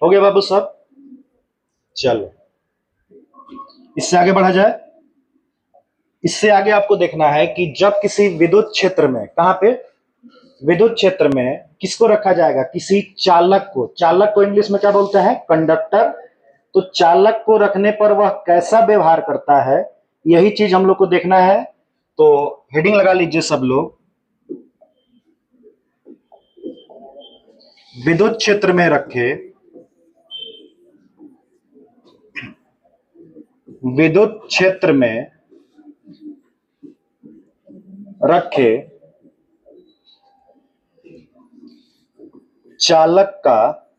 हो गया बाबू सब? चलो इससे आगे बढ़ा जाए। इससे आगे आपको देखना है कि जब किसी विद्युत क्षेत्र में, कहां पे, विद्युत क्षेत्र में किसको रखा जाएगा, किसी चालक को। चालक को इंग्लिश में क्या बोलते हैं? कंडक्टर। तो चालक को रखने पर वह कैसा व्यवहार करता है, यही चीज हम लोग को देखना है। तो हेडिंग लगा लीजिए सब लोग, विद्युत क्षेत्र में रखे, विद्युत क्षेत्र में रखे चालक का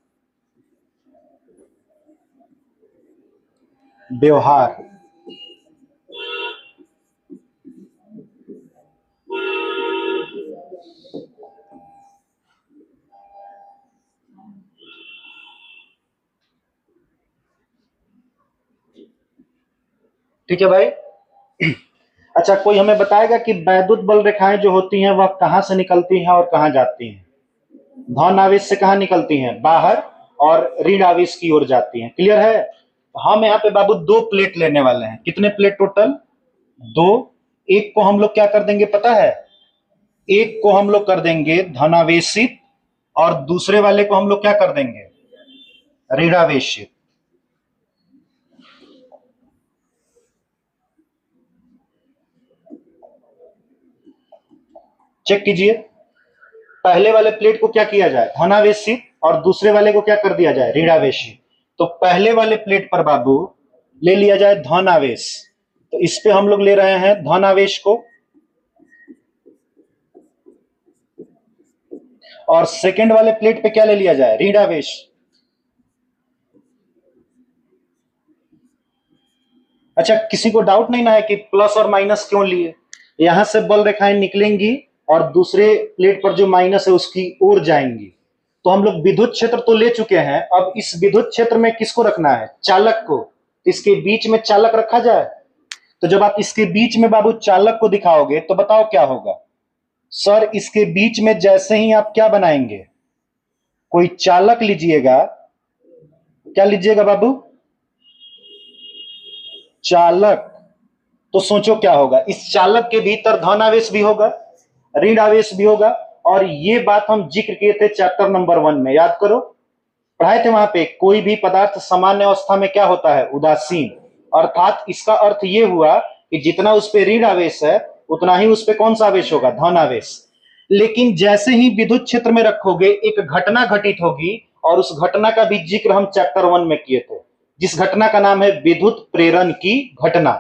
व्यवहार। ठीक है भाई। अच्छा, कोई हमें बताएगा कि वैद्युत बल रेखाएं जो होती हैं वह कहां से निकलती हैं और कहां जाती हैं? धन आवेश से कहां निकलती हैं? बाहर, और ऋण आवेश की ओर जाती हैं। क्लियर है? हम यहाँ पे बाबू दो प्लेट लेने वाले हैं। कितने प्लेट टोटल? दो। एक को हम लोग क्या कर देंगे पता है? एक को हम लोग कर देंगे धनावेशित, और दूसरे वाले को हम लोग क्या कर देंगे? ऋणावेशित। चेक कीजिए, पहले वाले प्लेट को क्या किया जाए? धनावेशित, और दूसरे वाले को क्या कर दिया जाए? ऋणावेशित। तो पहले वाले प्लेट पर बाबू ले लिया जाए धनावेश, तो इस पे हम लोग ले रहे हैं धनावेश को, और सेकंड वाले प्लेट पे क्या ले लिया जाए? ऋणावेश। अच्छा, किसी को डाउट नहीं ना है कि प्लस और माइनस क्यों लिए? यहां से बल रेखाएं निकलेंगी और दूसरे प्लेट पर जो माइनस है उसकी ओर जाएंगी। तो हम लोग विद्युत क्षेत्र तो ले चुके हैं, अब इस विद्युत क्षेत्र में किसको रखना है? चालक को। इसके बीच में चालक रखा जाए। तो जब आप इसके बीच में बाबू चालक को दिखाओगे तो बताओ क्या होगा? सर, इसके बीच में जैसे ही आप क्या बनाएंगे? कोई चालक लीजिएगा। क्या लीजिएगा बाबू? चालक। तो सोचो क्या होगा? इस चालक के भीतर धन आवेश भी होगा, ऋण आवेश भी होगा, और ये बात हम जिक्र किए थे चैप्टर नंबर 1 में, याद करो, पढ़ाए थे वहां पे। कोई भी पदार्थ सामान्य अवस्था में क्या होता है? उदासीन। अर्थात इसका अर्थ ये हुआ कि जितना उस पे ऋण आवेश है उतना ही उस पे कौन सा आवेश होगा? धन आवेश। लेकिन जैसे ही विद्युत क्षेत्र में रखोगे एक घटना घटित होगी, और उस घटना का भी जिक्र हम चैप्टर 1 में किए थे, जिस घटना का नाम है विद्युत प्रेरण की घटना।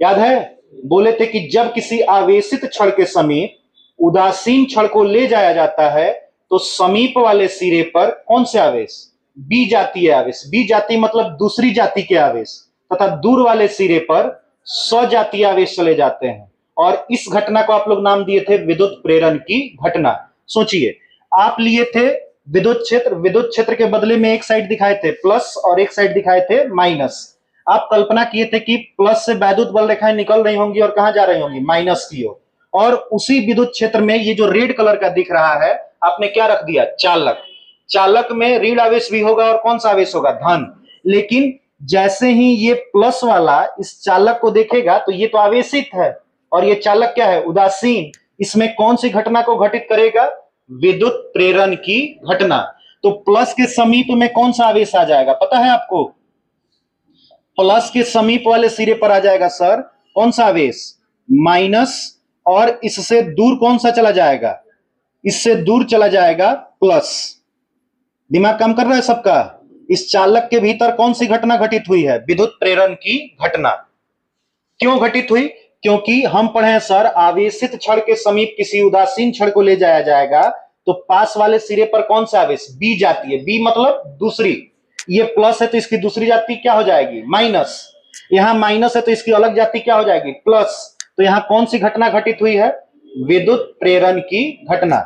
याद है? बोले थे कि जब किसी आवेशित क्षण के समीप उदासीन क्षण को ले जाया जाता है तो समीप वाले सिरे पर कौन से आवेश? बी जातीय आवेश। बी जाति मतलब दूसरी जाति के आवेश, तथा दूर वाले सिरे पर सजातीय आवेश चले जाते हैं। और इस घटना को आप लोग नाम दिए थे विद्युत प्रेरण की घटना। सोचिए, आप लिए थे विद्युत क्षेत्र, विद्युत क्षेत्र के बदले में एक साइड दिखाए थे प्लस और एक साइड दिखाए थे माइनस। आप कल्पना किए थे कि प्लस से वैद्युत बल रेखाएं निकल रही होंगी और कहां जा रही होंगी? माइनस की ओर। और उसी विद्युत क्षेत्र में ये जो रेड कलर का दिख रहा है, आपने क्या रख दिया? चालक। चालक में ऋण आवेश भी होगा और कौन सा आवेश होगा? धन। लेकिन जैसे ही ये प्लस वाला इस चालक को देखेगा तो ये तो आवेशित है, और ये चालक क्या है? उदासीन। इसमें कौन सी घटना को घटित करेगा? विद्युत प्रेरण की घटना। तो प्लस के समीप में कौन सा आवेश आ जाएगा पता है आपको? प्लस के समीप वाले सिरे पर आ जाएगा सर कौन सा आवेश? माइनस। और इससे दूर कौन सा चला जाएगा? इससे दूर चला जाएगा प्लस। दिमाग काम कर रहा है सबका? इस चालक के भीतर कौन सी घटना घटित हुई है? विद्युत प्रेरण की घटना। क्यों घटित हुई? क्योंकि हम पढ़े हैं सर, आवेशित क्षण के समीप किसी उदासीन क्षण को ले जाया जाएगा तो पास वाले सिरे पर कौन सा आवेश? बी जाती है। बी मतलब दूसरी। ये प्लस है तो इसकी दूसरी जाति क्या हो जाएगी? माइनस। यहां माइनस है तो इसकी अलग जाति क्या हो जाएगी? प्लस। तो यहां कौन सी घटना घटित हुई है? विद्युत प्रेरण की घटना।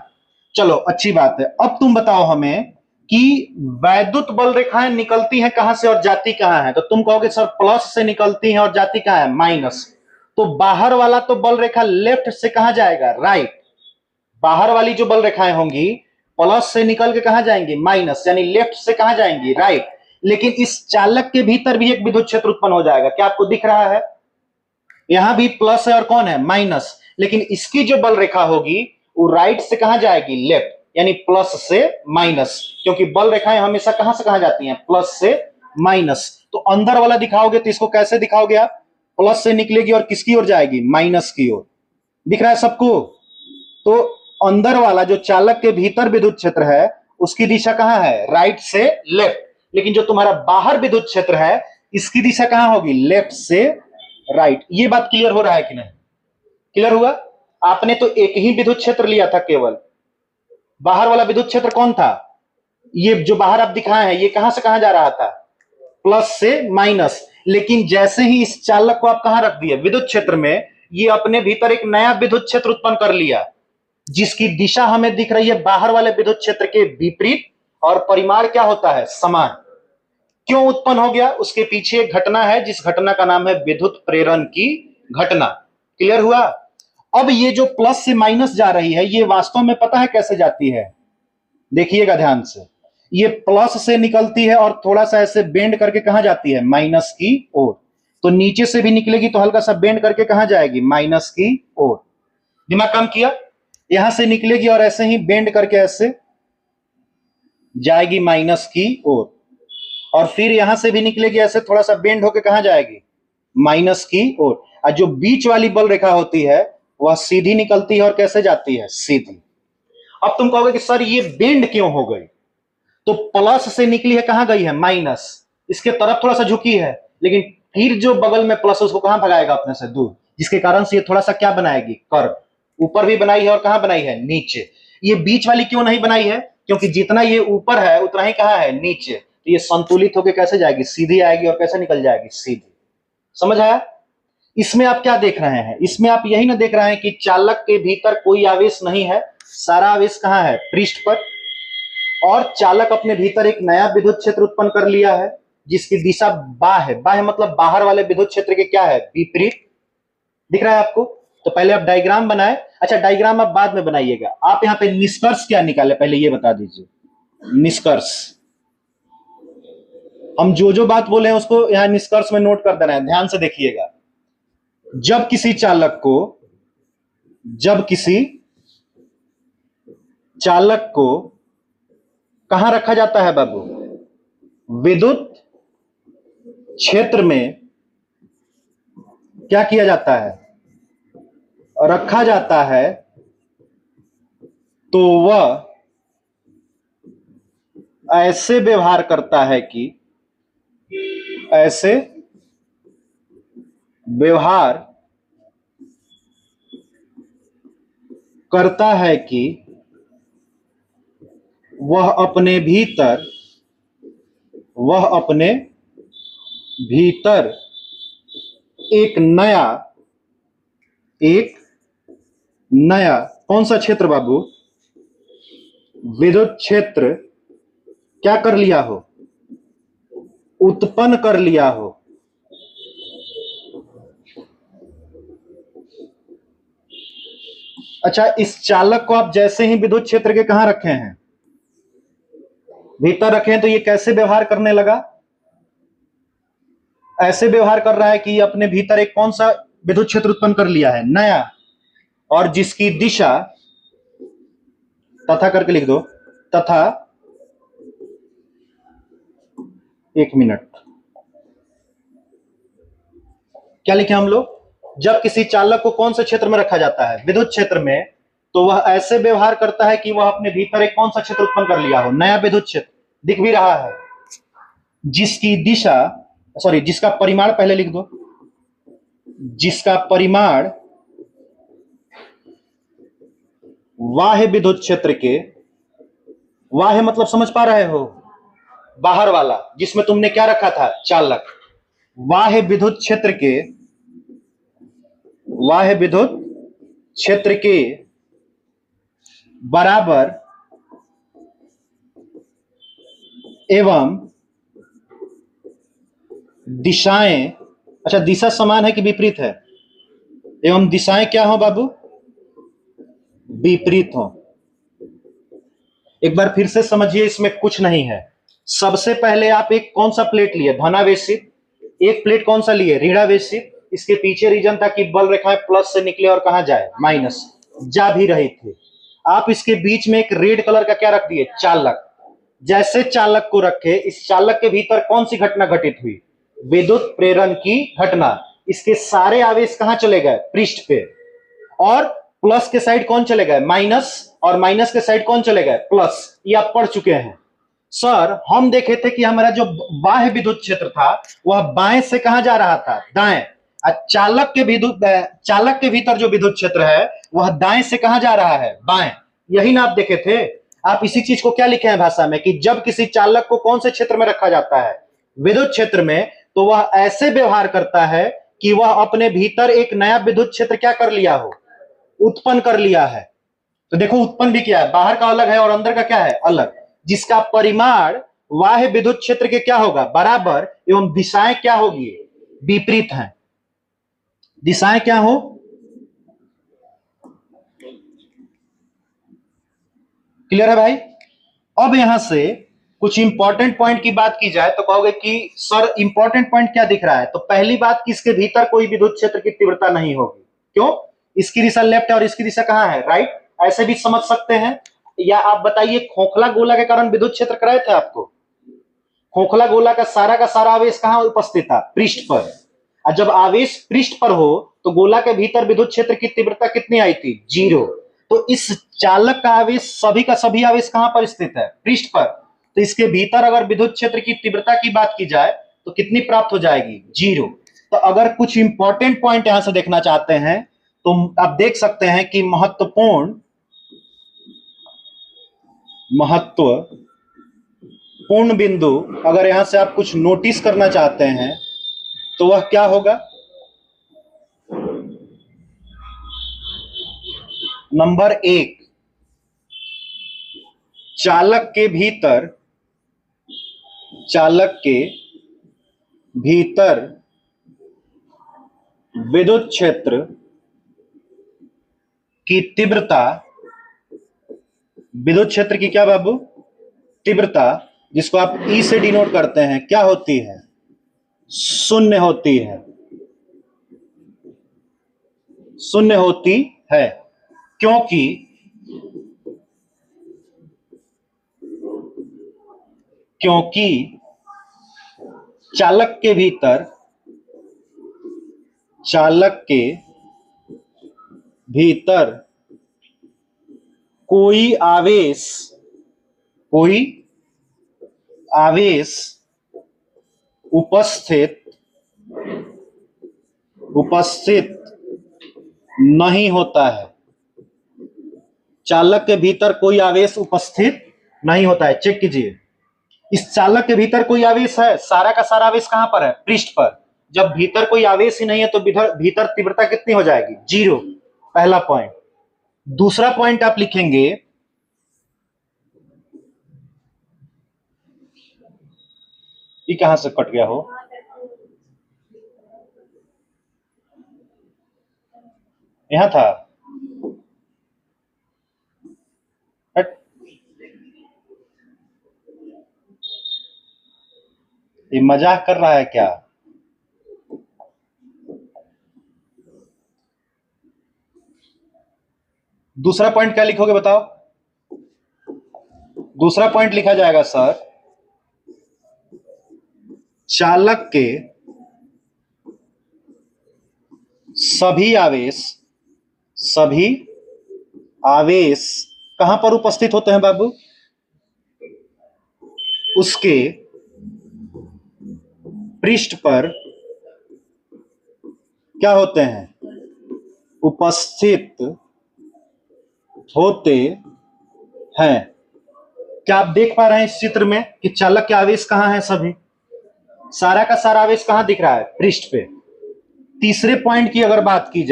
चलो अच्छी बात है। अब तुम बताओ हमें कि वैद्युत बल रेखाएं निकलती हैं कहां से और जाती कहां है? तो तुम कहोगे सर प्लस से निकलती हैं और जाती कहां है? माइनस। तो बाहर वाला तो बल रेखा लेफ्ट से कहां जाएगा? राइट। बाहर वाली जो बल रेखाएं होंगी प्लस से निकल के कहां जाएंगे, माइनस, यानी लेफ्ट से कहां जाएंगे, राइट। लेकिन इस चालक के भीतर भी एक विद्युत क्षेत्र उत्पन्न हो जाएगा, क्या आपको दिख रहा है, यहां भी प्लस है और कौन है, माइनस, लेकिन इसकी जो बल रेखा होगी वो राइट से कहां जाएगी, लेफ्ट, यानी प्लस से माइनस, क्योंकि बल रेखाएं हमेशा कहां से कहां जाती हैं, प्लस से माइनस। तो अंदर वाला दिखाओगे तो इसको कैसे दिखाओगे आप, प्लस से निकलेगी और किसकी ओर जाएगी, माइनस की ओर, दिख रहा है सबको। तो अंदर वाला जो चालक के भीतर विद्युत क्षेत्र है उसकी दिशा कहां है, राइट से लेफ्ट, लेकिन जो तुम्हारा बाहर विद्युत क्षेत्र है इसकी दिशा कहां होगी, लेफ्ट से राइट। ये बात क्लियर हो रहा है कि नहीं, क्लियर हुआ। आपने तो एक ही विद्युत क्षेत्र लिया था केवल, बाहर वाला विद्युत क्षेत्र कौन था, ये जो बाहर आप दिखाए हैं ये कहां से कहां जा रहा था, प्लस से माइनस। लेकिन जैसे ही इस चालक को आप कहां रख दिए, विद्युत क्षेत्र में, ये अपने भीतर एक नया विद्युत क्षेत्र उत्पन्न कर लिया जिसकी दिशा हमें दिख रही है बाहर वाले विद्युत क्षेत्र के विपरीत, और परिमाण क्या होता है, समान। क्यों उत्पन्न हो गया, उसके पीछे एक घटना है जिस घटना का नाम है विद्युत प्रेरण की घटना। क्लियर हुआ। अब ये जो प्लस से माइनस जा रही है ये वास्तव में पता है कैसे जाती है, देखिएगा ध्यान से, ये प्लस से निकलती है और थोड़ा सा ऐसे बेंड करके कहां जाती है, माइनस की ओर। तो नीचे से भी निकलेगी तो हल्का सा बेंड करके कहां जाएगी, माइनस की ओर। दिमाग काम किया, यहां से निकलेगी और ऐसे ही बेंड करके ऐसे जाएगी माइनस की ओर, और फिर यहां से भी निकलेगी ऐसे थोड़ा सा बेंड होके कहां जाएगी, माइनस की ओर। और जो बीच वाली बल रेखा होती है वह सीधी निकलती है और कैसे जाती है, सीधी। अब तुम कहोगे कि सर ये बेंड क्यों हो गई, तो प्लस से निकली है कहां गई है, माइनस, इसके तरफ थोड़ा सा झुकी है, लेकिन फिर जो बगल में प्लस उसको कहां भगाएगा, अपने से दूर, जिसके कारण से ये थोड़ा सा क्या बनाएगी, कर्व, ऊपर भी बनाई है और कहां बनाई है, नीचे। ये बीच वाली क्यों नहीं बनाई है, क्योंकि जितना ये ऊपर है उतना ही कहां है, नीचे। तो ये संतुलित होकर कैसे जाएगी, सीधी आएगी और कैसे निकल जाएगी, सीधी। समझ आया। इसमें आप क्या देख रहे हैं, इसमें आप यही ना देख रहे हैं कि चालक के भीतर कोई आवेश नहीं है, सारा आवेश कहां है, पृष्ठ पर, और चालक अपने भीतर एक नया विद्युत क्षेत्र उत्पन्न कर लिया है जिसकी दिशा बाह्य, बाह्य मतलब बाहर वाले विद्युत क्षेत्र के क्या है, विपरीत। दिख रहा है आपको। तो पहले आप डायग्राम बनाए, अच्छा डायग्राम आप बाद में बनाइएगा, आप यहां पे निष्कर्ष क्या निकाले पहले ये बता दीजिए। निष्कर्ष, हम जो बात बोले हैं उसको यहां निष्कर्ष में नोट कर देना है, ध्यान से देखिएगा। जब किसी चालक को कहां रखा जाता है बाबू, विद्युत क्षेत्र में क्या किया जाता है, रखा जाता है, तो वह ऐसे व्यवहार करता है कि, ऐसे व्यवहार करता है कि वह अपने भीतर एक नया कौन सा क्षेत्र बाबू, विद्युत क्षेत्र क्या कर लिया हो, उत्पन्न कर लिया हो। अच्छा, इस चालक को आप जैसे ही विद्युत क्षेत्र के कहां रखे हैं, भीतर रखे हैं, तो ये कैसे व्यवहार करने लगा, ऐसे व्यवहार कर रहा है कि अपने भीतर एक कौन सा विद्युत क्षेत्र उत्पन्न कर लिया है, नया, और जिसकी दिशा, तथा करके लिख दो, तथा, एक मिनट, क्या लिखे हम लोग, जब किसी चालक को कौन से क्षेत्र में रखा जाता है, विद्युत क्षेत्र में, तो वह ऐसे व्यवहार करता है कि वह अपने भीतर एक कौन सा क्षेत्र उत्पन्न कर लिया हो, नया विद्युत क्षेत्र, दिख भी रहा है, जिसकी दिशा, सॉरी जिसका परिमाण पहले लिख दो, जिसका परिमाण बाह्य विद्युत क्षेत्र के, बाह्य मतलब समझ पा रहे हो, बाहर वाला जिसमें तुमने क्या रखा था, चालक, बाह्य विद्युत क्षेत्र के बराबर एवं दिशाएं, अच्छा दिशा समान है कि विपरीत है, एवं दिशाएं क्या हो बाबू, विपरीत हो, एक बार फिर से समझिए, इसमें कुछ नहीं है। सबसे पहले आप एक कौन सा प्लेट लिए, धनावेशित, एक प्लेट कौन सा लिए, ऋणावेशित। इसके पीछे रीजन था कि बल रेखाएं प्लस से निकले और कहां जाए, माइनस, जा भी रही थी। आप इसके बीच में एक रेड कलर का क्या रख दिए, चालक। जैसे चालक को रखे, इस चालक के भीतर कौन सी घटना घटित हुई, विद्युत प्रेरण की घटना। इसके सारे आवेश कहां चले गए, पृष्ठ पे। और प्लस के साइड कौन चले गए, माइनस, और माइनस के साइड कौन चले गए, प्लस। ये आप पढ़ चुके हैं। सर हम देखे थे कि हमारा जो बाह्य विद्युत क्षेत्र था वह बाएं से कहां जा रहा था, दाएं। चालक के भीतर जो विद्युत क्षेत्र है वह दाएं से कहां जा रहा है, बाएं। यही ना आप देखे थे। आप इसी चीज को क्या लिखे हैं भाषा में, कि जब किसी चालक को कौन से क्षेत्र में रखा जाता है, विद्युत क्षेत्र में, तो वह ऐसे व्यवहार करता है कि वह अपने भीतर एक नया विद्युत क्षेत्र क्या कर लिया हो, उत्पन्न कर लिया है। तो देखो उत्पन्न भी किया है, बाहर का अलग है और अंदर का क्या है, अलग, जिसका परिमाण बाह्य विद्युत क्षेत्र के क्या होगा, बराबर, एवं दिशाएं क्या होगी, विपरीत हैं। दिशाएं क्या हो, क्लियर है भाई। अब यहां से कुछ इंपॉर्टेंट पॉइंट की बात की जाए तो कहोगे कि सर इंपॉर्टेंट पॉइंट क्या दिख रहा है। तो पहली बात कि इसके भीतर कोई विद्युत क्षेत्र की तीव्रता नहीं होगी। क्यों, इसकी दिशा लेफ्ट है और इसकी दिशा कहां है, राइट। ऐसे भी समझ सकते हैं। या आप बताइए, खोखला गोला के कारण विद्युत क्षेत्र कराए थे आपको। खोखला गोला का सारा आवेश कहां उपस्थित था, पृष्ठ पर। और जब आवेश पृष्ठ पर हो तो गोला के भीतर विद्युत क्षेत्र की तीव्रता कितनी आई थी, 0। तो इस चालक का आवेश, सभी का सभी आवेश कहां पर स्थित है, पृष्ठ पर। तो इसके भीतर अगर विद्युत क्षेत्र की तीव्रता की बात की जाए तो कितनी प्राप्त हो जाएगी, 0। तो अगर कुछ इंपॉर्टेंट पॉइंट यहां से देखना चाहते हैं तो आप देख सकते हैं कि महत्वपूर्ण बिंदु, अगर यहां से आप कुछ नोटिस करना चाहते हैं तो वह क्या होगा। नंबर 1, चालक के भीतर विद्युत क्षेत्र की तीव्रता, विद्युत क्षेत्र की क्या बाबू, तीव्रता, जिसको आप ई से डिनोट करते हैं, क्या होती है, शून्य होती है, शून्य होती है। क्योंकि चालक के भीतर कोई आवेश उपस्थित नहीं होता है। चालक के भीतर कोई आवेश उपस्थित नहीं होता है। चेक कीजिए, इस चालक के भीतर कोई आवेश है, सारा का सारा आवेश कहां पर है, पृष्ठ पर। जब भीतर कोई आवेश ही नहीं है तो भीतर तीव्रता कितनी हो जाएगी, 0। पहला पॉइंट। दूसरा पॉइंट आप लिखेंगे, ये कहां से कट गया हो, यहां था। ये मजाक कर रहा है क्या। दूसरा पॉइंट क्या लिखोगे बताओ। दूसरा पॉइंट लिखा जाएगा सर, चालक के सभी आवेश कहां पर उपस्थित होते हैं बाबू, उसके पृष्ठ पर क्या होते हैं, उपस्थित होते हैं। क्या आप देख पा रहे हैं इस चित्र में कि चालक के आवेश कहां हैं, सभी, सारा का सारा आवेश कहां दिख रहा है, पृष्ठ पे। तीसरे पॉइंट की अगर बात की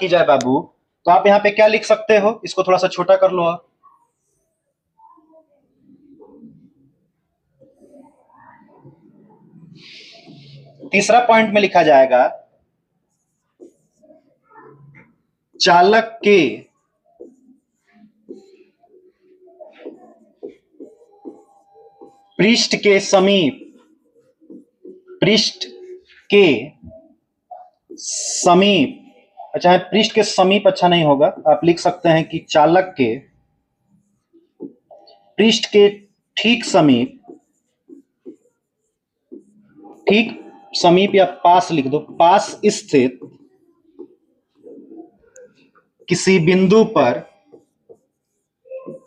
जाए बाबू, तो आप यहां पे क्या लिख सकते हो, इसको थोड़ा सा छोटा कर लो आप। तीसरा पॉइंट में लिखा जाएगा, चालक के पृष्ठ के समीप, पृष्ठ के समीप, अच्छा है, पृष्ठ के समीप अच्छा नहीं होगा, आप लिख सकते हैं कि चालक के पृष्ठ के ठीक समीप, ठीक समीप या पास लिख दो, पास स्थित किसी बिंदु पर,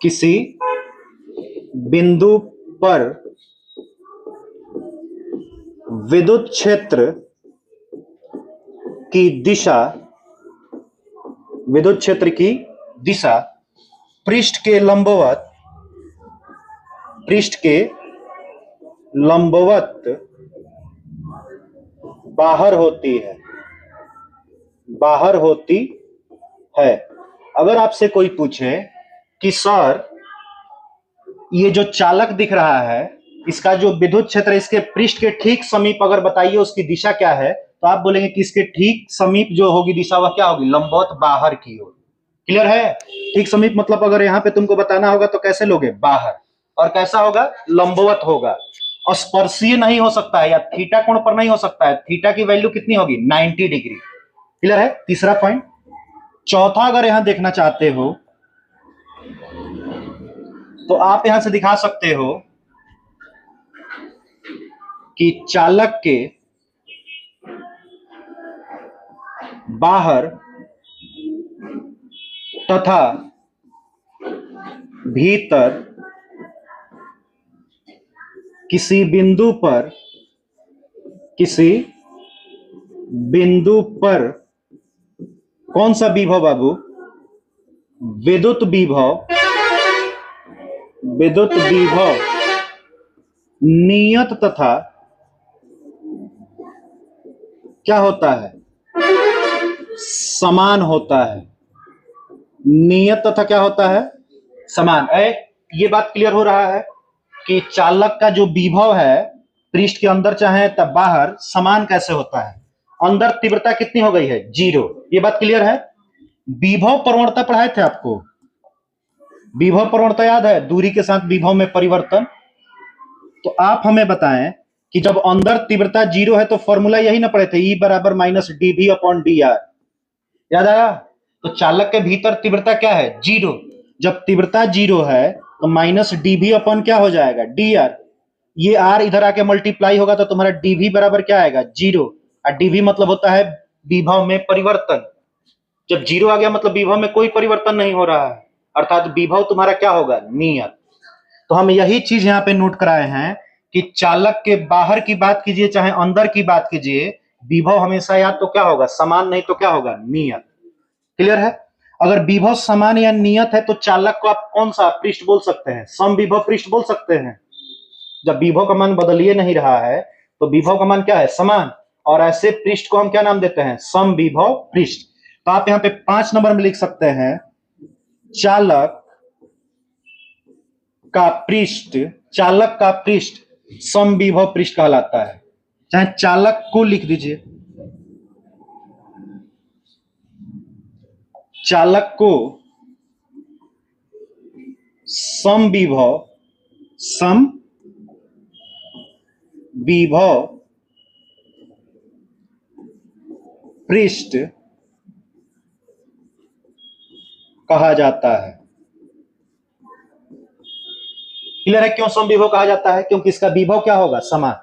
किसी बिंदु पर विद्युत क्षेत्र की दिशा, विद्युत क्षेत्र की दिशा पृष्ठ के लंबवत, पृष्ठ के लंबवत बाहर होती है, बाहर होती है। अगर आपसे कोई पूछे कि सर ये जो चालक दिख रहा है इसका जो विद्युत क्षेत्र इसके पृष्ठ के ठीक समीप अगर बताइए उसकी दिशा क्या है, तो आप बोलेंगे कि इसके ठीक समीप जो होगी दिशा वह क्या होगी, लंबवत बाहर की ओर। क्लियर है? ठीक समीप मतलब अगर यहां पे तुमको बताना होगा तो कैसे लोगे, बाहर, और कैसा होगा, लंबवत होगा, और स्पर्शीय नहीं हो सकता है या थीटा कोण पर नहीं हो सकता है। थीटा की वैल्यू कितनी होगी, 90 डिग्री। क्लियर है? तीसरा पॉइंट। चौथा अगर यहां देखना चाहते हो तो आप यहां से दिखा सकते हो कि चालक के बाहर तथा भीतर किसी बिंदु पर, किसी बिंदु पर कौन सा विभव बाबू, विद्युत विभव, विद्युत विभव नियत तथा क्या होता है, समान होता है। नियत तथा क्या होता है, समान। ये बात क्लियर हो रहा है कि चालक का जो विभव है पृष्ठ के अंदर चाहे तब बाहर समान कैसे होता है। अंदर तीव्रता कितनी हो गई है, 0। ये बात क्लियर है? विभव प्रवणता पढ़ाए थे आपको, विभव प्रवणता याद है, दूरी के साथ विभव में परिवर्तन। तो आप हमें बताएं कि जब अंदर तीव्रता 0 है तो फॉर्मूला यही ना पढ़े थे, E बराबर माइनस dV अपॉन dr, याद आया? तो चालक के भीतर तीव्रता क्या है, 0। जब तीव्रता 0 है तो माइनस dV अपॉन क्या हो जाएगा, dr। ये r इधर आके मल्टीप्लाई होगा तो तुम्हारा dV बराबर क्या आएगा, 0। और dV मतलब होता है विभव में परिवर्तन। जब 0 आ गया मतलब विभव में कोई परिवर्तन नहीं हो रहा है, अर्थात विभव तुम्हारा क्या होगा, नियत। तो हम यही चीज यहां पे नोट कराए हैं कि चालक के बाहर की बात कीजिए चाहे अंदर की बात कीजिए, विभव हमेशा या तो क्या होगा, समान, नहीं तो क्या होगा, नियत। क्लियर है? अगर विभव समान या नियत है तो चालक को आप कौन सा पृष्ठ बोल सकते हैं, समविभव पृष्ठ बोल सकते हैं। जब विभव का मान बदलिए नहीं रहा है तो विभव का मान क्या है, समान, और ऐसे पृष्ठ को हम क्या नाम देते हैं, समविभव पृष्ठ। तो आप यहां पे 5 नंबर में लिख सकते हैं, चालक का पृष्ठ, चालक का पृष्ठ समविभव पृष्ठ कहलाता है। चाहे चालक को लिख दीजिए, चालक को समविभव, समविभव पृष्ठ कहा जाता है। क्लियर है क्यों समविभव कहा जाता है, क्योंकि इसका विभव क्या होगा, समान।